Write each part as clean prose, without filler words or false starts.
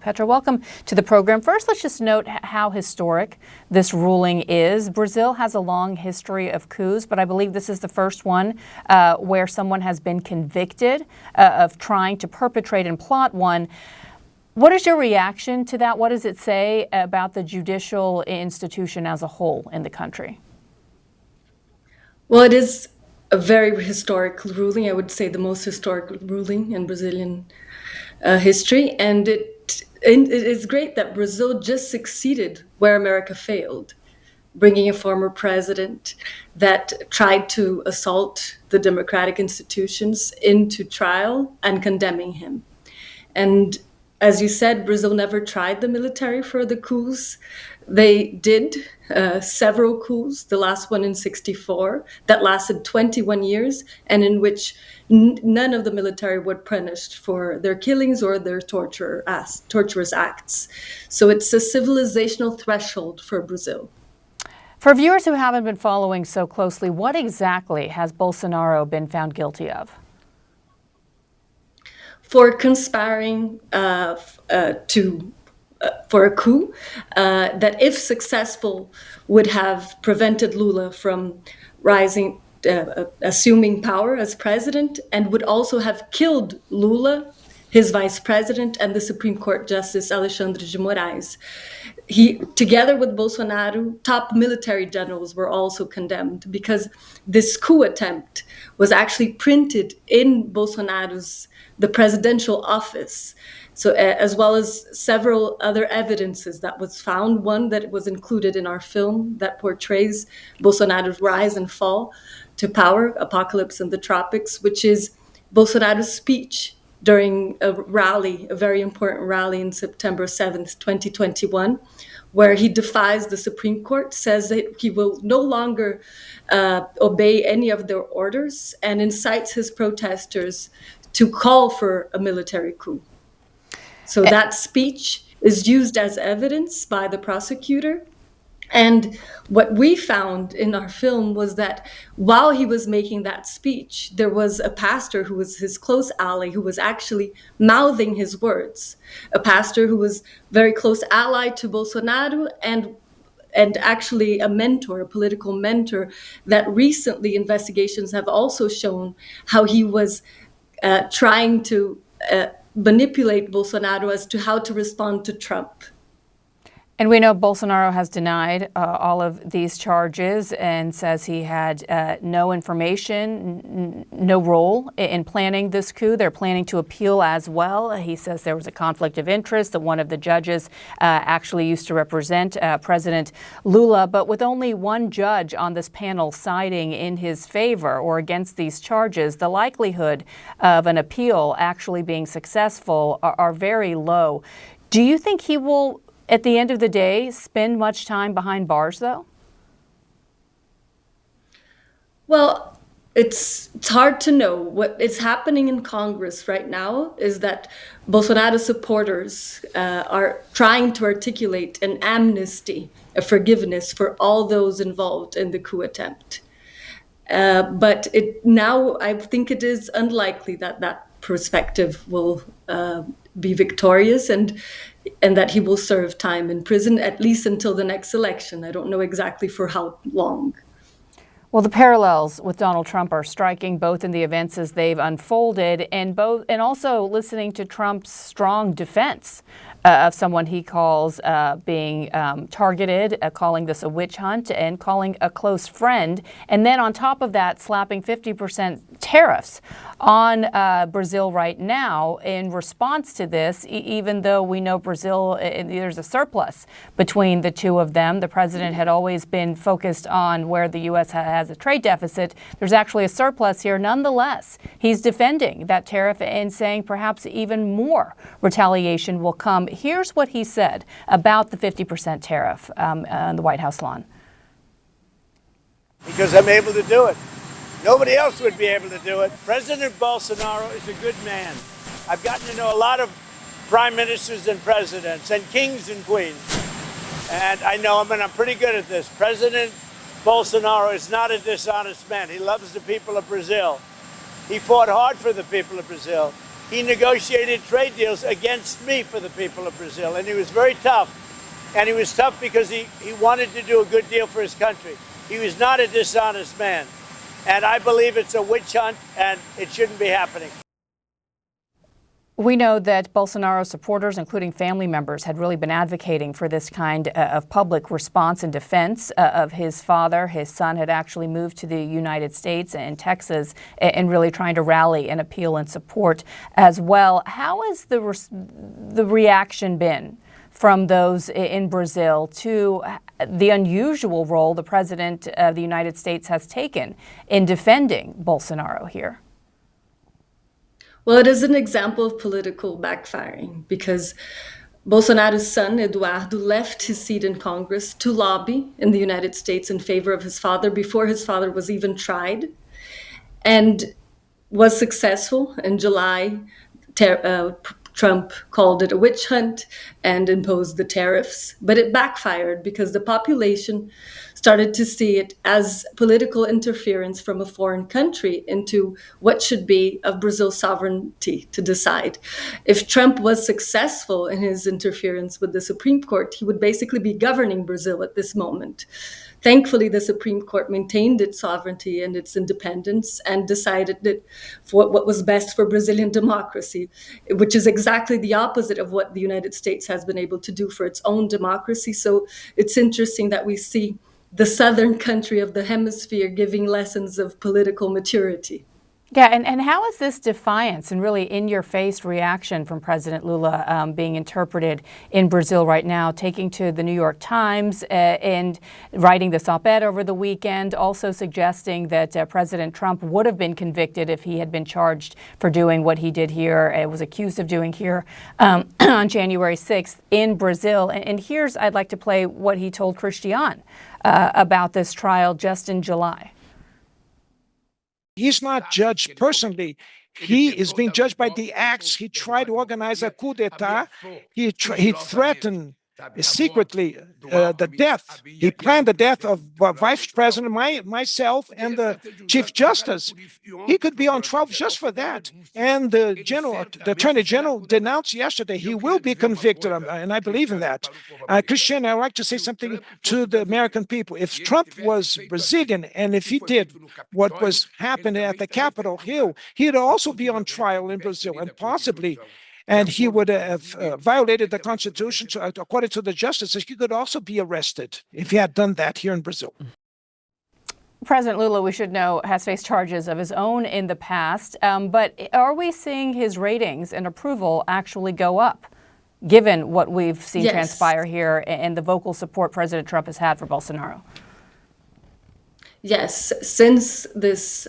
Petra, welcome to the program. First, let's just note how historic this ruling is. Brazil has a long history of coups, but I believe this is the first one where someone has been convicted of trying to perpetrate and plot one. What is your reaction to that? What does it say about the judicial institution as a whole in the country? Well, it is a very historic ruling. I would say the most historic ruling in Brazilian history. And it is great that Brazil just succeeded where America failed, bringing a former president that tried to assault the democratic institutions into trial and condemning him. And as you said, Brazil never tried the military for the coups. They did several coups, the last one in 1964, that lasted 21 years, and in which none of the military were punished for their killings or their torturous acts. So it's a civilizational threshold for Brazil. For viewers who haven't been following so closely, what exactly has Bolsonaro been found guilty of? For conspiring for a coup that, if successful, would have prevented Lula from assuming power as president, and would also have killed Lula, his vice president, and the Supreme Court Justice Alexandre de Moraes. He, together with Bolsonaro, top military generals were also condemned because this coup attempt was actually printed in the presidential office. So as well as several other evidences that was found, one that was included in our film that portrays Bolsonaro's rise and fall to power, Apocalypse in the Tropics, which is Bolsonaro's speech during a very important rally in September 7th, 2021, where he defies the Supreme Court, says that he will no longer obey any of their orders, and incites his protesters to call for a military coup. So that speech is used as evidence by the prosecutor. And what we found in our film was that while he was making that speech, there was a pastor who was his close ally who was actually mouthing his words, a pastor who was very close ally to Bolsonaro and actually a mentor, a political mentor, that recently investigations have also shown how he was trying to manipulate Bolsonaro as to how to respond to Trump. And we know Bolsonaro has denied all of these charges and says he had no information, no role in planning this coup. They're planning to appeal as well. He says there was a conflict of interest, that one of the judges actually used to represent President Lula. But with only one judge on this panel siding in his favor or against these charges, the likelihood of an appeal actually being successful are very low. Do you think he will, at the end of the day, spend much time behind bars, though? Well, it's hard to know. What is happening in Congress right now is that Bolsonaro supporters are trying to articulate an amnesty, a forgiveness for all those involved in the coup attempt. But now I think it is unlikely that that perspective will be victorious, and that he will serve time in prison, at least until the next election. I don't know exactly for how long. Well, the parallels with Donald Trump are striking, both in the events as they've unfolded and also listening to Trump's strong defense of someone he calls being targeted, calling this a witch hunt, and calling a close friend. And then on top of that, slapping 50% tariffs on Brazil right now in response to this, even though we know Brazil, there's a surplus between the two of them. The president had always been focused on where the U.S. has a trade deficit. There's actually a surplus here. Nonetheless, he's defending that tariff and saying perhaps even more retaliation will come. Here's what he said about the 50% tariff on the White House lawn. Because I'm able to do it. Nobody else would be able to do it. President Bolsonaro is a good man. I've gotten to know a lot of prime ministers and presidents and kings and queens. And I know him, and I'm pretty good at this. President Bolsonaro is not a dishonest man. He loves the people of Brazil. He fought hard for the people of Brazil. he negotiated trade deals against me for the people of Brazil. And he was very tough. And he was tough because he wanted to do a good deal for his country. He was not a dishonest man. And I believe it's a witch hunt, and it shouldn't be happening. We know that Bolsonaro supporters, including family members, had really been advocating for this kind of public response and defense of his father. His son had actually moved to the United States and Texas and really trying to rally and appeal and support as well. How has the reaction been from those in Brazil to the unusual role the president of the United States has taken in defending Bolsonaro here? Well, it is an example of political backfiring because Bolsonaro's son, Eduardo, left his seat in Congress to lobby in the United States in favor of his father before his father was even tried, and was successful. In July, Trump called it a witch hunt and imposed the tariffs, but it backfired because the population started to see it as political interference from a foreign country into what should be of Brazil's sovereignty to decide. If Trump was successful in his interference with the Supreme Court, he would basically be governing Brazil at this moment. Thankfully, the Supreme Court maintained its sovereignty and its independence and decided that for what was best for Brazilian democracy, which is exactly the opposite of what the United States has been able to do for its own democracy. So it's interesting that we see the southern country of the hemisphere giving lessons of political maturity. Yeah, and how is this defiance and really in-your-face reaction from President Lula being interpreted in Brazil right now, taking to the New York Times and writing this op-ed over the weekend, also suggesting that President Trump would have been convicted if he had been charged for doing what he did here, was accused of doing here on January 6th in Brazil. And here's, I'd like to play what he told Christian about this trial just in July. He's not judged personally. He is being judged by the acts. He tried to organize a coup d'etat. He threatened secretly the death. He planned the death of Vice President, myself, and the Chief Justice. He could be on trial just for that. And the Attorney General denounced yesterday he will be convicted, and I believe in that. Christian, I'd like to say something to the American people. If Trump was Brazilian, and if he did what was happening at the Capitol Hill, he'd also be on trial in Brazil, and possibly and he would have violated the Constitution. According to the justices, he could also be arrested if he had done that here in Brazil. President Lula, we should know, has faced charges of his own in the past, but are we seeing his ratings and approval actually go up, given what we've seen transpire here and the vocal support President Trump has had for Bolsonaro? Yes, since this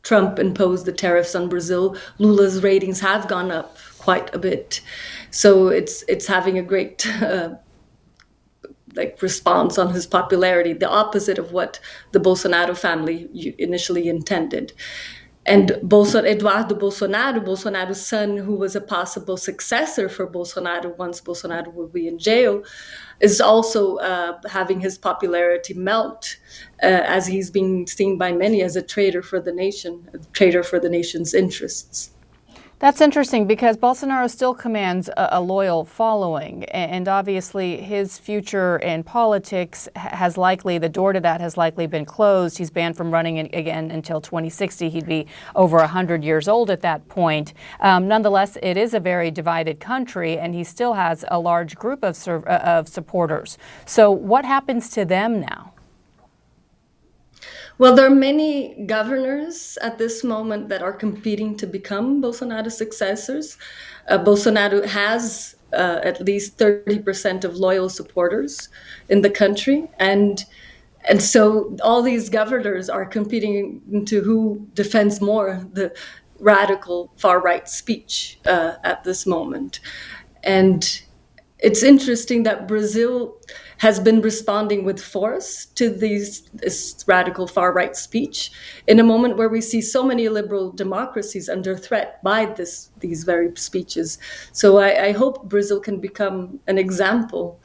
Trump imposed the tariffs on Brazil, Lula's ratings have gone up quite a bit. So it's having a great response on his popularity, the opposite of what the Bolsonaro family initially intended. And Eduardo Bolsonaro, Bolsonaro's son, who was a possible successor for Bolsonaro once Bolsonaro will be in jail, is also having his popularity melt as he's being seen by many as a traitor for the nation, a traitor for the nation's interests. That's interesting because Bolsonaro still commands a loyal following, and obviously his future in politics has likely, the door to that has likely been closed. He's banned from running again until 2060. He'd be over 100 years old at that point. Nonetheless, it is a very divided country, and he still has a large group of supporters. So what happens to them now? Well, there are many governors at this moment that are competing to become Bolsonaro's successors. Bolsonaro has at least 30% of loyal supporters in the country. And so all these governors are competing into who defends more the radical far-right speech at this moment. And it's interesting that Brazil has been responding with force to this radical far-right speech in a moment where we see so many liberal democracies under threat by these very speeches. So I hope Brazil can become an example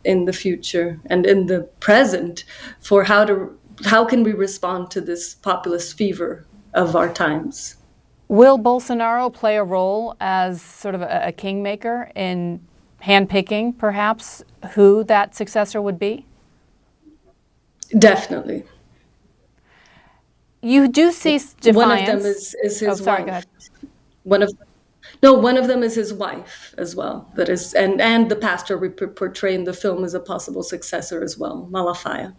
in the future and in the present for how can we respond to this populist fever of our times. Will Bolsonaro play a role as sort of a kingmaker in handpicking, perhaps, who that successor would be? Definitely. You do see defiance. One of them is his Oh, sorry, wife. go ahead. One of them is his wife as well. That is, and the pastor we portray in the film is a possible successor as well, Malafaia.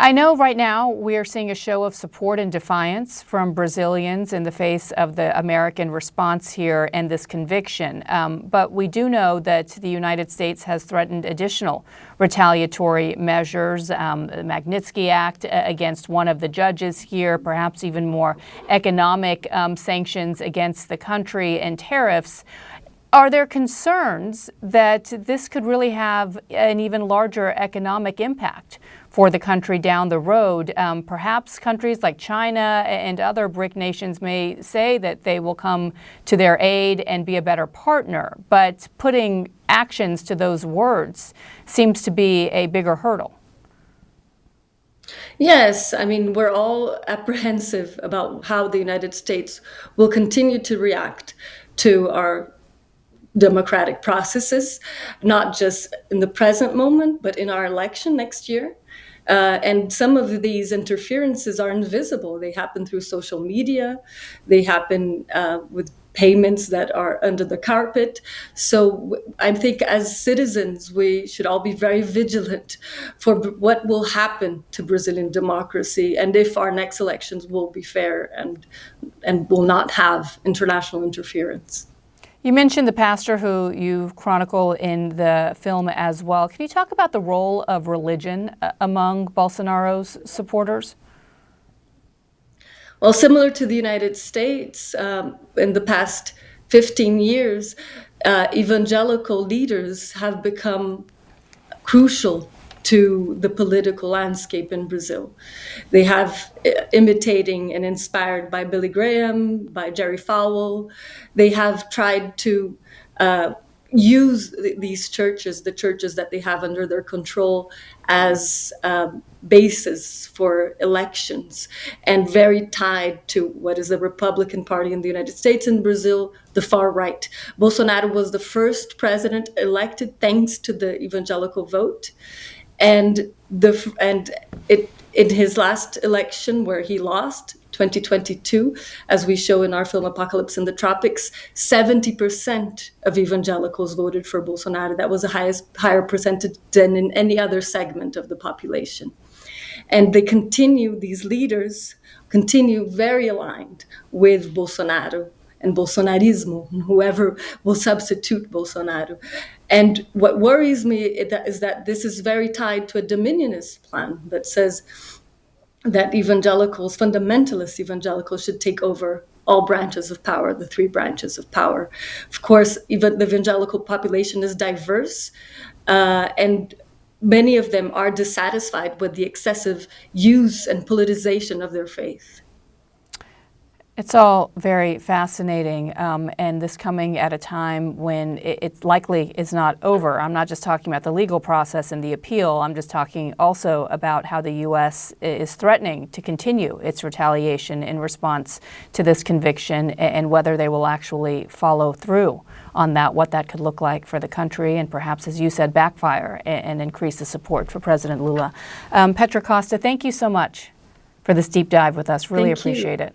I know right now we are seeing a show of support and defiance from Brazilians in the face of the American response here and this conviction. But we do know that the United States has threatened additional retaliatory measures, the Magnitsky Act against one of the judges here, perhaps even more economic sanctions against the country and tariffs. Are there concerns that this could really have an even larger economic impact for the country down the road? Perhaps countries like China and other BRIC nations may say that they will come to their aid and be a better partner, but putting actions to those words seems to be a bigger hurdle. Yes, I mean, we're all apprehensive about how the United States will continue to react to our democratic processes, not just in the present moment, but in our election next year. And some of these interferences are invisible. They happen through social media. They happen with payments that are under the carpet. So I think as citizens, we should all be very vigilant for what will happen to Brazilian democracy and if our next elections will be fair and will not have international interference. You mentioned the pastor who you chronicle in the film as well. Can you talk about the role of religion among Bolsonaro's supporters? Well, similar to the United States, in the past 15 years, evangelical leaders have become crucial to the political landscape in Brazil. They have imitating and inspired by Billy Graham, by Jerry Falwell. They have tried to use these churches, the churches that they have under their control, as basis for elections, and very tied to what is the Republican Party in the United States and Brazil, the far right. Bolsonaro was the first president elected thanks to the evangelical vote. And in his last election, where he lost, 2022, as we show in our film Apocalypse in the Tropics, 70% of evangelicals voted for Bolsonaro. That was a higher percentage than in any other segment of the population. And these leaders continue very aligned with Bolsonaro and Bolsonarismo, whoever will substitute Bolsonaro. And what worries me is that this is very tied to a dominionist plan that says that fundamentalist evangelicals, should take over all branches of power, the three branches of power. Of course, even the evangelical population is diverse, and many of them are dissatisfied with the excessive use and politicization of their faith. It's all very fascinating, and this coming at a time when it likely is not over. I'm not just talking about the legal process and the appeal. I'm just talking also about how the U.S. is threatening to continue its retaliation in response to this conviction and whether they will actually follow through on that, what that could look like for the country and perhaps, as you said, backfire and increase the support for President Lula. Petra Costa, thank you so much for this deep dive with us. Really appreciate it.